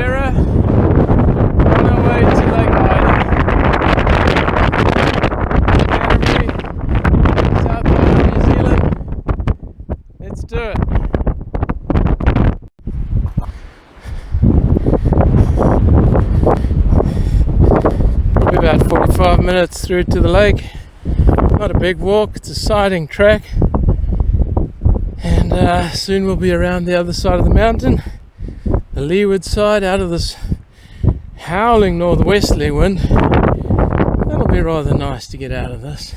Sarah, on our way to Lake Ida, Canterbury, South Island, New Zealand. Let's do it. We're about 45 minutes through to the lake. Not a big walk, it's a siding track, and soon we'll be around the other side of the mountain, the leeward side, out of this howling northwesterly wind. That'll be rather nice to get out of this.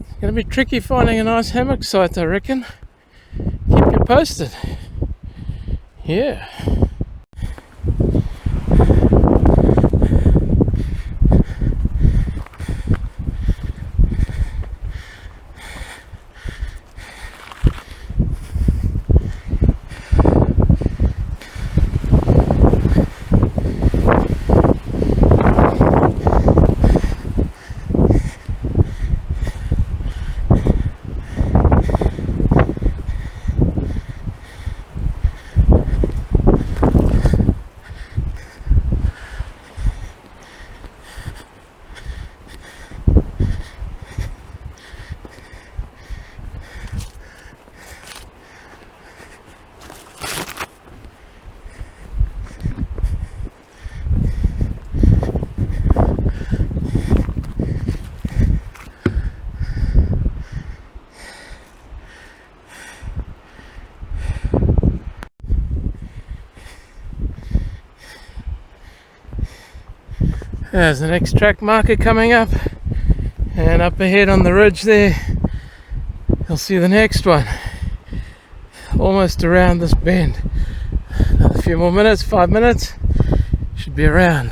It's going to be tricky finding a nice hammock site, I reckon. Keep you posted. Yeah. There's the next track marker coming up, and up ahead on the ridge there you'll see the next one, almost around this bend. Another few more minutes, 5 minutes, should be around.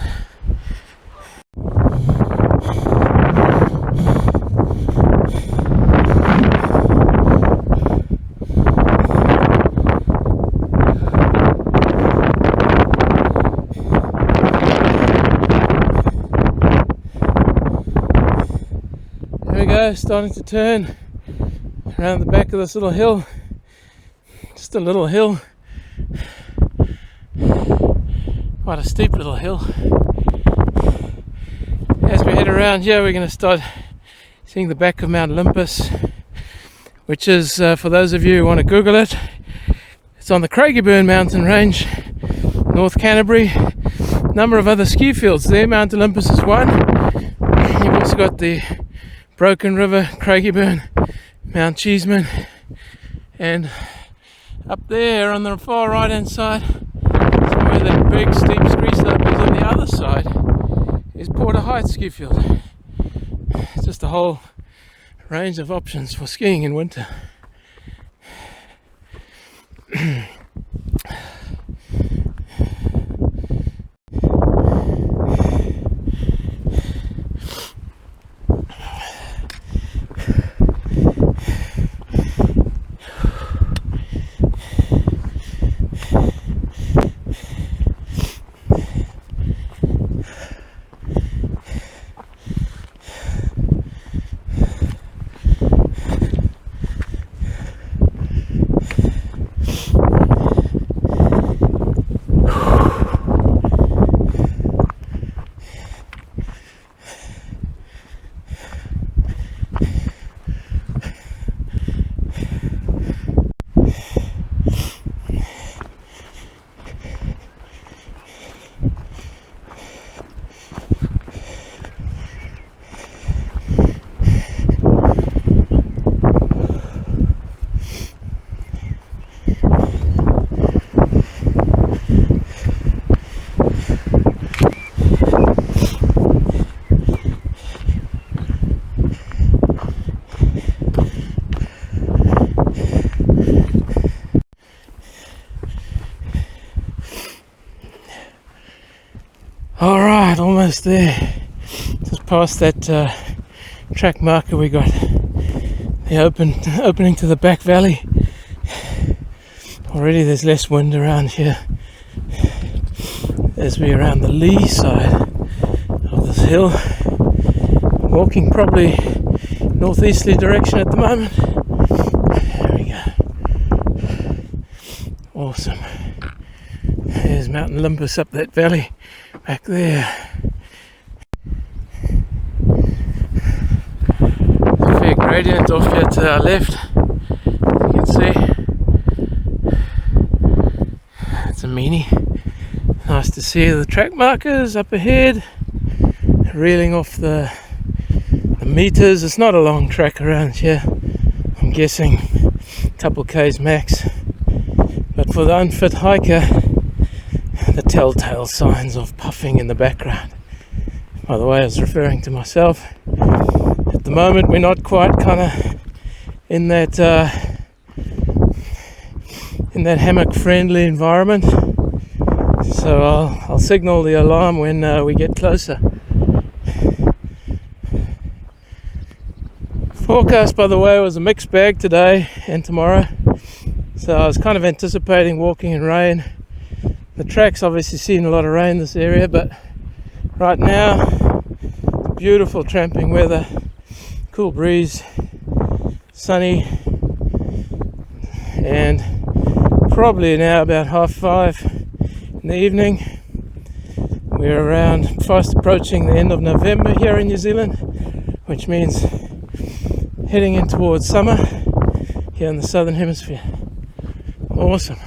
Starting to turn around the back of this little hill. Just a little hill, quite a steep little hill. As we head around here, we're going to start seeing the back of Mount Olympus, which is, for those of you who want to Google it, it's on the Craigieburn mountain range, North Canterbury. A number of other ski fields there. Mount Olympus is one. You've also got the Broken River, Craigieburn, Mount Cheeseman, and up there on the far right hand side, somewhere that big steep ski slope is on the other side, is Porter Heights ski field. It's just a whole range of options for skiing in winter. Alright, almost there. Just past that track marker we got. The opening to the back valley. Already there's less wind around here. As we're around the lee side of this hill. Walking probably northeasterly direction at the moment. There we go. Awesome. There's Mount Olympus up that valley back there. There's a fair gradient off here to our left, you can see. It's a meanie. Nice to see the track markers up ahead, reeling off the meters. It's not a long track around here, I'm guessing a couple k's max, but for the unfit hiker, the telltale signs of puffing in the background. By the way, I was referring to myself. At the moment we're not quite kind of in that hammock friendly environment, so I'll signal the alarm when we get closer. Forecast, by the way, was a mixed bag today and tomorrow, so I was kind of anticipating walking in rain. The track's obviously seen a lot of rain this area, but right now beautiful tramping weather, cool breeze, sunny, and probably now about 5:30 in the evening. We're around fast approaching the end of November here in New Zealand, which means heading in towards summer here in the southern hemisphere. Awesome.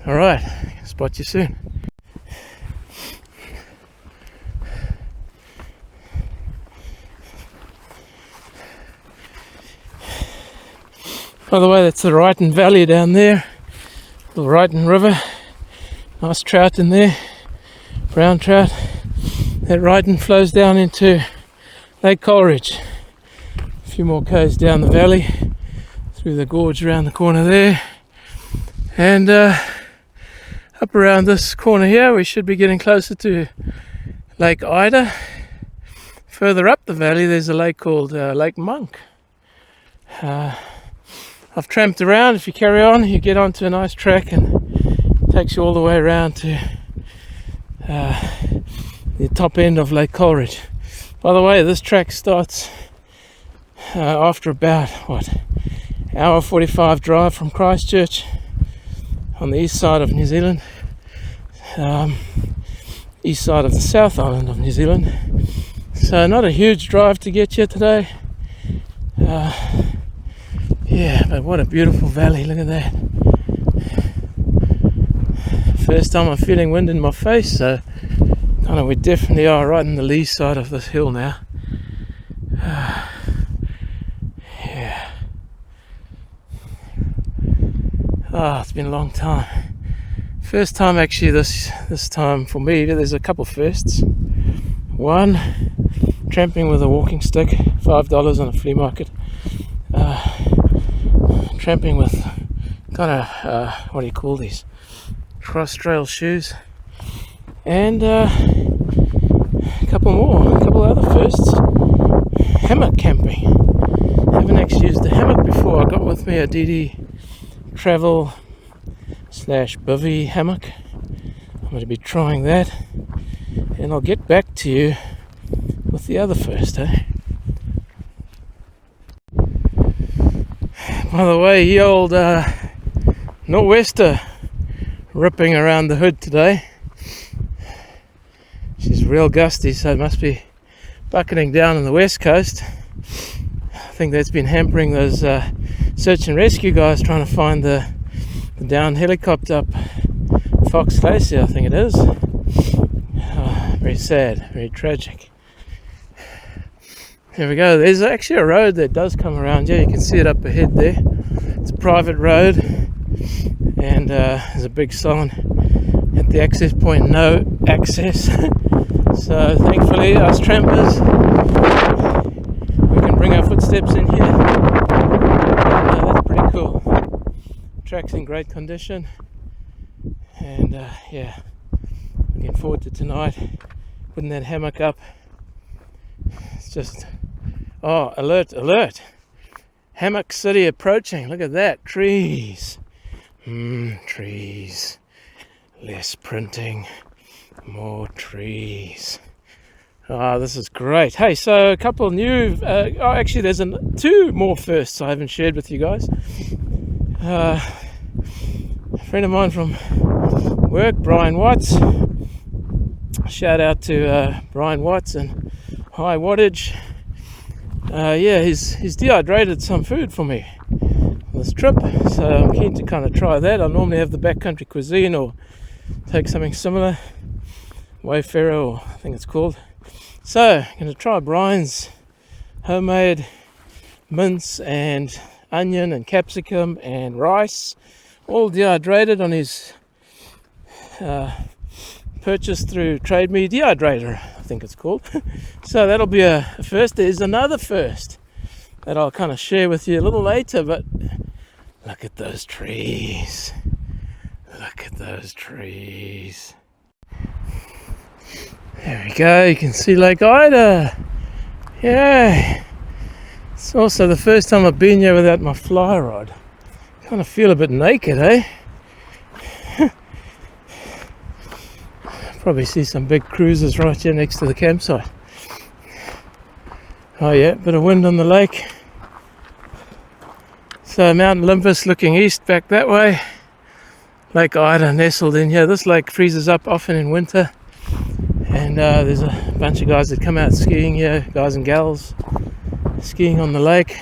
Alright, spot you soon. By the way, that's the Ryton Valley down there, the Ryton River. Nice trout in there, brown trout. That Ryton flows down into Lake Coleridge. A few more k's down the valley, through the gorge around the corner there, and up around this corner here we should be getting closer to Lake Ida. Further up the valley there's a lake called Lake Monk. I've tramped around. If you carry on, you get onto a nice track and it takes you all the way around to the top end of Lake Coleridge. By the way, this track starts after about hour 45 drive from Christchurch on the east side of New Zealand, east side of the South Island of New Zealand. So not a huge drive to get here today. Yeah, but what a beautiful valley, look at that. First time I'm feeling wind in my face, so kind of we definitely are right in the lee side of this hill now. Yeah. It's been a long time. First time actually this time for me. There's a couple firsts. One, tramping with a walking stick, $5 on a flea market. Tramping with kind of what do you call these, cross trail shoes, and a couple other firsts. Hammock camping. Haven't actually used a hammock before. I got with me a DD Travel /Bivy hammock. I'm going to be trying that, and I'll get back to you with the other first, By the way, the old nor'wester ripping around the hood today. She's real gusty, so it must be bucketing down on the west coast. I think that's been hampering those search and rescue guys trying to find the downed helicopter up Fox Glacier, I think it is. Very sad, very tragic. There we go. There's actually a road that does come around here. You can see it up ahead there. It's a private road, and there's a big sign at the access point, no access. So thankfully us trampers, we can bring our footsteps in here. That's pretty cool. Track's in great condition, and yeah, looking forward to tonight, putting that hammock up. It's just, alert, Hammock City approaching. Look at that, trees, trees, less printing, more trees. This is great. Hey, so a couple of new, actually there's two more firsts I haven't shared with you guys. A friend of mine from work, Brian Watts. Shout out to Brian Watts and High Wattage. Yeah, he's dehydrated some food for me on this trip, so I'm keen to kind of try that. I normally have the backcountry cuisine or take something similar, Wayfarer, or I think it's called. So I'm going to try Brian's homemade mince and onion and capsicum and rice, all dehydrated on his purchase through Trade Me Dehydrator, I think it's called. So that'll be a first. There's another first that I'll kind of share with you a little later, but look at those trees. Look at those trees. There we go, you can see Lake Ida. Yeah. It's also the first time I've been here without my fly rod. Kind of feel a bit naked, eh? Probably see some big cruisers right here next to the campsite. Oh yeah, bit of wind on the lake. So Mount Olympus looking east back that way. Lake Ida nestled in here. This lake freezes up often in winter. And there's a bunch of guys that come out skiing here, guys and gals, skiing on the lake.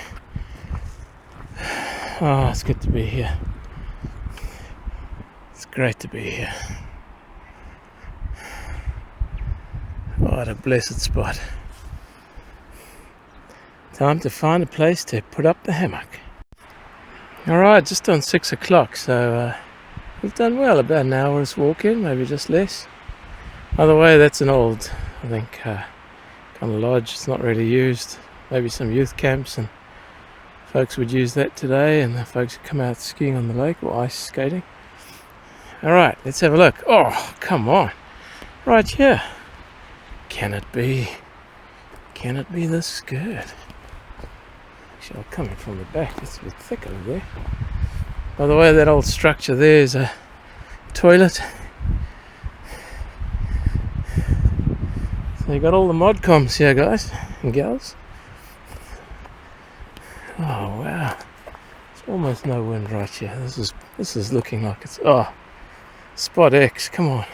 Oh, it's good to be here. It's great to be here. What a blessed spot. Time to find a place to put up the hammock. Alright, just on 6 o'clock, so we've done well, about an hour's walk in, maybe just less. By the way, that's an old, I think, kind of lodge. It's not really used. Maybe some youth camps, and folks would use that today, and the folks who come out skiing on the lake or ice skating. Alright, let's have a look. Oh, come on. Right here. Can it be? Can it be this good? Actually, I'm coming from the back. It's a bit thick over there. By the way, that old structure there is a toilet. So you got all the mod coms here, guys and gals. Oh wow, it's almost no wind right here. This is looking like it's Spot X. Come on,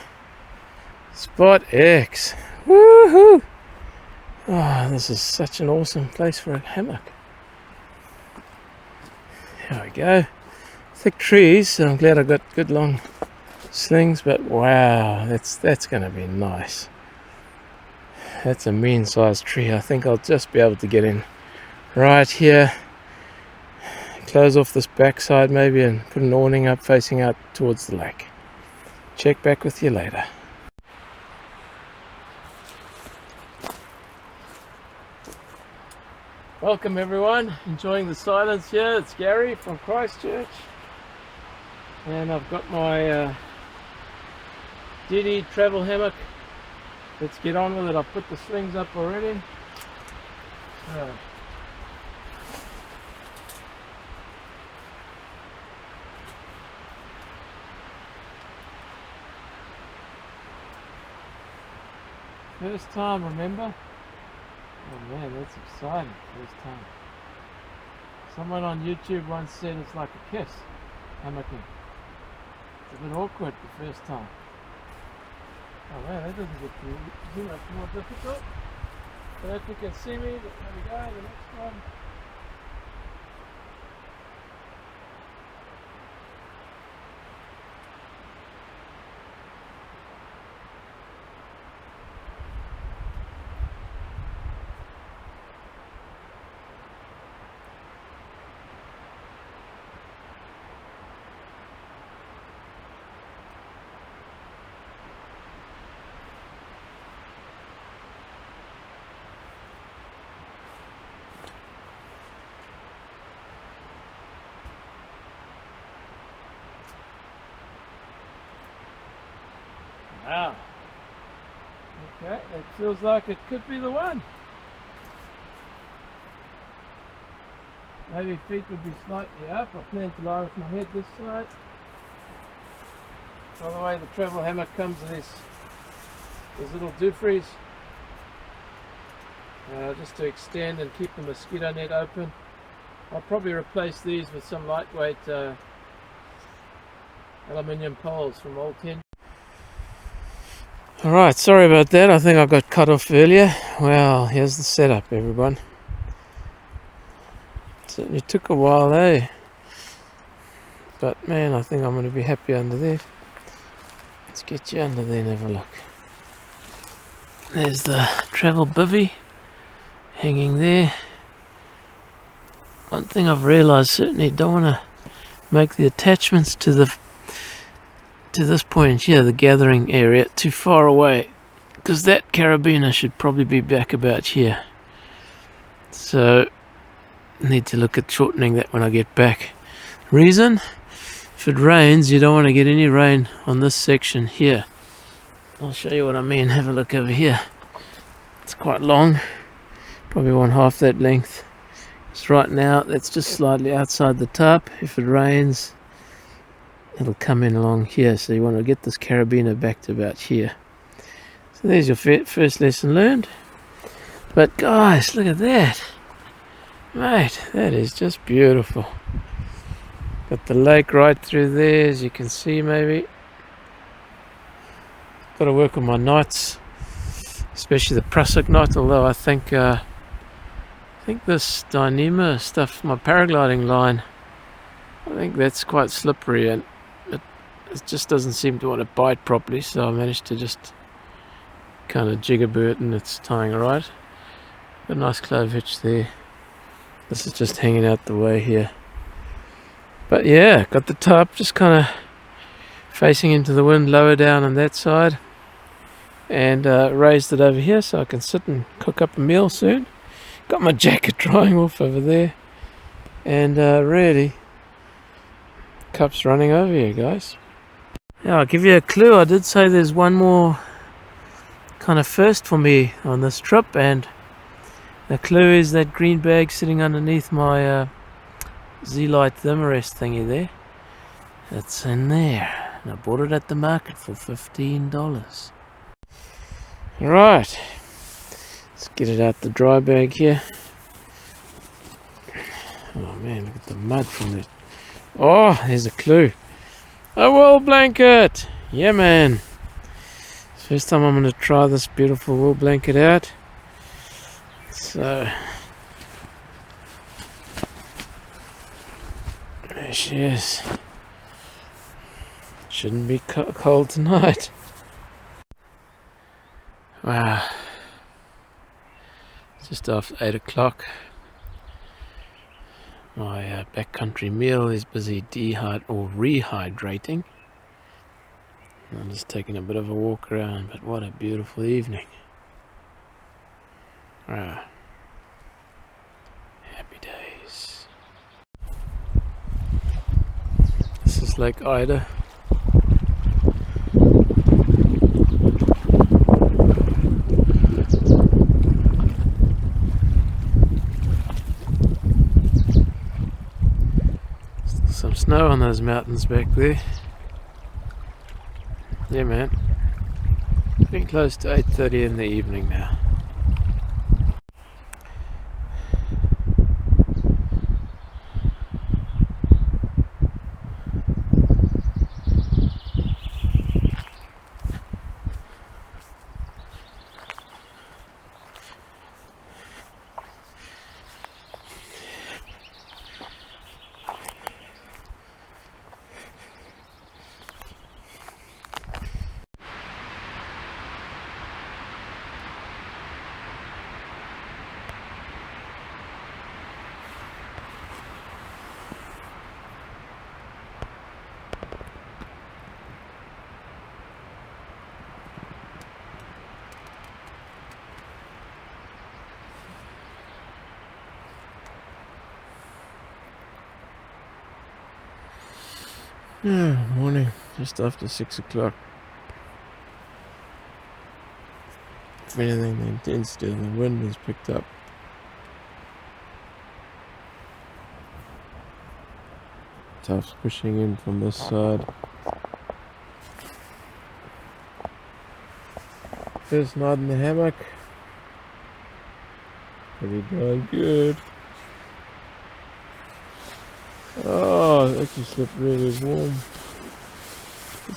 Spot X. Woohoo! Oh, this is such an awesome place for a hammock. There we go. Thick trees, so I'm glad I got good long slings, but wow, that's going to be nice. That's a mean sized tree. I think I'll just be able to get in right here, close off this backside maybe, and put an awning up facing out towards the lake. Check back with you later. Welcome everyone, enjoying the silence here. It's Gary from Christchurch, and I've got my DD Travel Hammock. Let's get on with it. I've put the slings up already. First time, remember? Oh man, that's exciting. First time. Someone on YouTube once said it's like a kiss, hammocking. It's a bit awkward the first time. Oh man, that doesn't get too much more difficult. I don't know if you can see me, but there we go, the next one. Wow. Okay, it feels like it could be the one. Maybe feet would be slightly up. I plan to lie with my head this side. By the way, the travel hammock comes with these little doofries, just to extend and keep the mosquito net open. I'll probably replace these with some lightweight aluminium poles from Old Tin. Alright, sorry about that. I think I got cut off earlier. Well, here's the setup, everyone. Certainly took a while, eh? But man, I think I'm going to be happy under there. Let's get you under there and have a look. There's the travel bivvy hanging there. One thing I've realised, certainly don't want to make the attachments to this point here, the gathering area, too far away, because that carabiner should probably be back about here. So I need to look at shortening that when I get back. Reason? If it rains, you don't want to get any rain on this section here. I'll show you what I mean. Have a look over here. It's quite long, probably one half that length. So right now that's just slightly outside the top. If it rains, it'll come in along here, so you want to get this carabiner back to about here. So there's your first lesson learned. But guys, look at that, mate, that is just beautiful. Got the lake right through there, as you can see. Maybe got to work on my knots, especially the prusik knot, although I think this Dyneema stuff, my paragliding line, I think that's quite slippery, and it just doesn't seem to want to bite properly, so I managed to just kind of jigaboo it, and it's tying right. Got a nice clove hitch there. This is just hanging out the way here. But yeah, got the top just kind of facing into the wind lower down on that side, and raised it over here so I can sit and cook up a meal soon. Got my jacket drying off over there, and really, cup's running over here, guys. Now I'll give you a clue. I did say there's one more kind of first for me on this trip, and the clue is that green bag sitting underneath my Z-Lite Thermarest thingy there. It's in there, and I bought it at the market for $15. Alright, let's get it out the dry bag here. Oh man, look at the mud from it. Oh, there's a clue. A wool blanket! Yeah man. First time I'm going to try this beautiful wool blanket out. So there she is. Shouldn't be cold tonight. Wow. Just after 8 o'clock. My backcountry meal is busy rehydrating. I'm just taking a bit of a walk around, but what a beautiful evening. Wow. Happy days. This is Lake Ida. Some snow on those mountains back there. Yeah man, getting close to 8:30 in the evening now. Morning, just after 6 o'clock. If anything, the intensity of the wind has picked up. Tufts pushing in from this side. First night in the hammock. Pretty darn good. Oh, it actually slept really warm.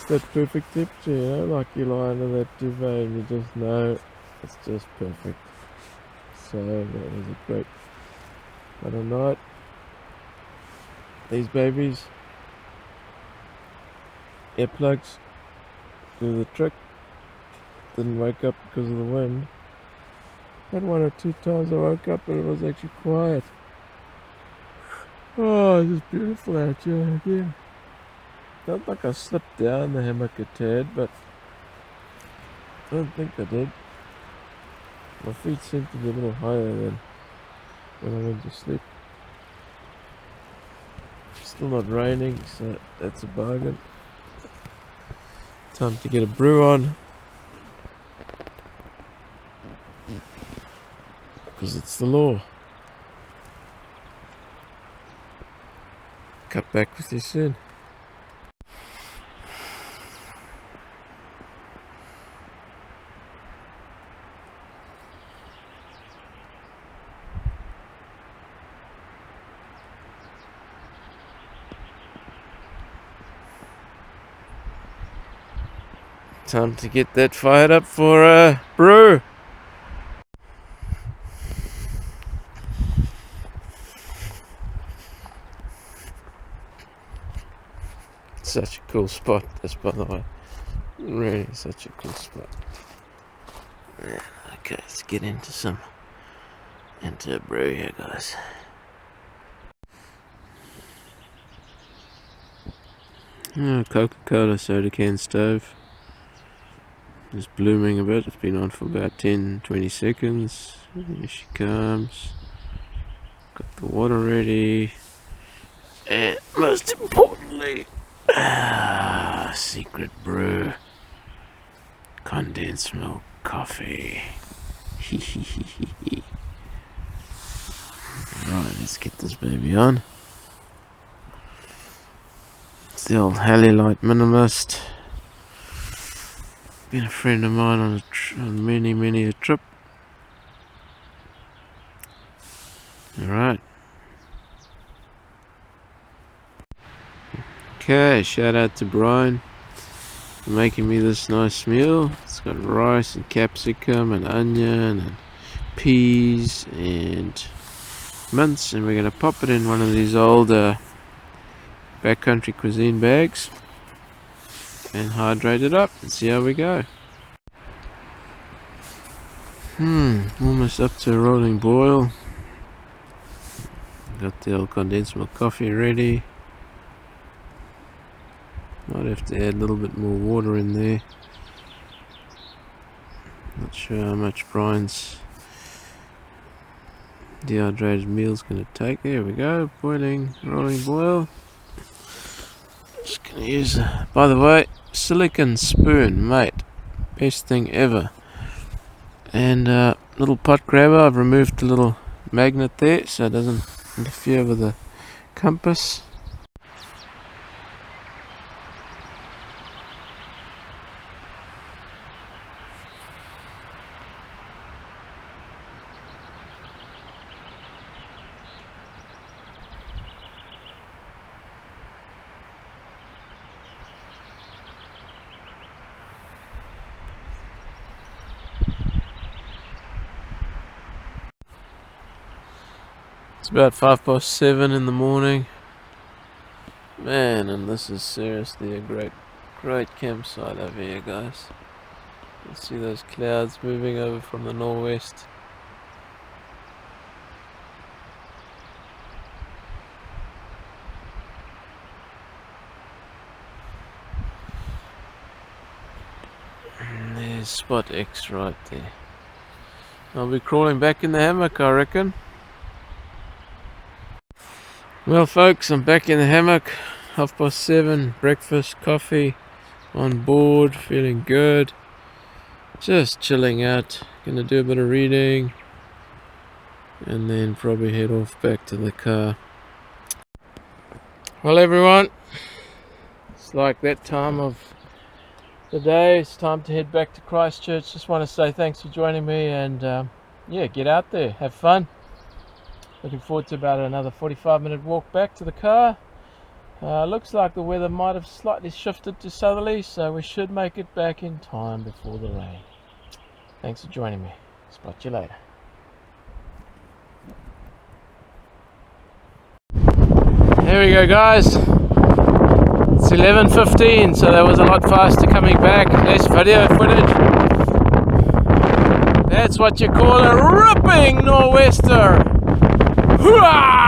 that perfect temperature, you know, like you lie under that duvet and you just know it's just perfect. So that was a great other night. These babies, earplugs do the trick. Didn't wake up because of the wind. Had one or two times I woke up and it was actually quiet. Oh, it's just beautiful out here again. Felt like I slipped down the hammock a tad, but I don't think I did. My feet seem to be a little higher than when I went to sleep. Still not raining, so that's a bargain. Time to get a brew on, because it's the law. Cut back with you soon. Time to get that fired up for a brew. Such a cool spot, this, by the way. Really such a cool spot. Yeah, okay, let's get into a brew here, guys. Coca-Cola soda can stove. Just blooming a bit. It's been on for about 10-20 seconds. Here she comes. Got the water ready. And most importantly, secret brew. Condensed milk coffee. Right, let's get this baby on. It's the old Halilite Minimalist. Been a friend of mine on many a trip. Alright. Okay, shout out to Brian for making me this nice meal. It's got rice and capsicum and onion and peas and mince, and we're going to pop it in one of these old Backcountry cuisine bags and hydrate it up and see how we go. Almost up to a rolling boil. Got the old condensed milk coffee ready. Might have to add a little bit more water in there. Not sure how much Brian's dehydrated meal's going to take. There we go, boiling, rolling boil. Just going to use, by the way, silicone spoon, mate. Best thing ever. And little pot grabber. I've removed the little magnet there so it doesn't interfere with the compass. It's about 7:05 in the morning. Man, and this is seriously a great campsite over here, guys. You see those clouds moving over from the northwest. And there's spot X right there. I'll be crawling back in the hammock, I reckon. Well folks, I'm back in the hammock, 7:30, breakfast, coffee, on board, feeling good, just chilling out, gonna do a bit of reading, and then probably head off back to the car. Well everyone, it's like that time of the day, it's time to head back to Christchurch. Just want to say thanks for joining me, and yeah, get out there, have fun. Looking forward to about another 45-minute walk back to the car, Looks like the weather might have slightly shifted to southerly, so we should make it back in time before the rain. Thanks for joining me. Spot you later. Here we go, guys. It's 11:15, so that was a lot faster coming back. Less video footage. That's what you call a ripping nor'wester. Hooah!